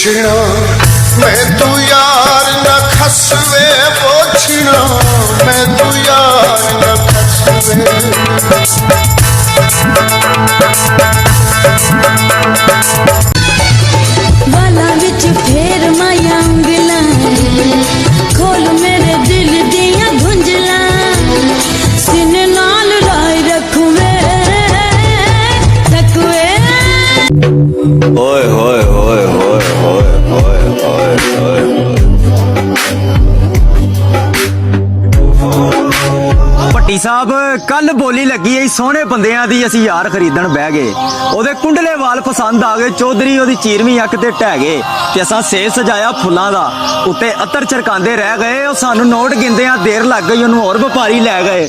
पूछना मैं तू यार न खसवे पूछना मैं तू यार न खसवे वाला विच फेर माया उंगला खोल मेरे दिल दिया गुंजला सीने नाल राय रखवे तकवे ओए होए होए होए होए होए होए होए ਭੱਟੀ ਸਾਹਿਬ ਕੱਲ ਬੋਲੀ ਲੱਗੀ ਐ ਸੋਹਣੇ ਬੰਦਿਆਂ ਦੀ ਅਸੀਂ ਯਾਰ ਖਰੀਦਣ ਬਹਿ ਗਏ ਉਹਦੇ ਕੁੰਡਲੇ ਵਾਲ ਪਸੰਦ ਆ ਗਏ ਚੌਧਰੀ ਉਹਦੀ ਚੀਰਵੀਂ ਅੱਖ ਤੇ ਢਹਿ ਗਏ ਤੇ ਅਸਾਂ ਸੇਜ ਸਜਾਇਆ ਫੁੱਲਾਂ ਦਾ ਉੱਤੇ ਅਤਰ ਚਰਕਾਂਦੇ ਰਹਿ ਗਏ ਉਹ ਸਾਨੂੰ ਨੋਟ ਗਿੰਦਿਆਂ ਦੇਰ ਲੱਗ ਗਈ ਉਹਨੂੰ ਹੋਰ ਵਪਾਰੀ ਲੈ ਗਏ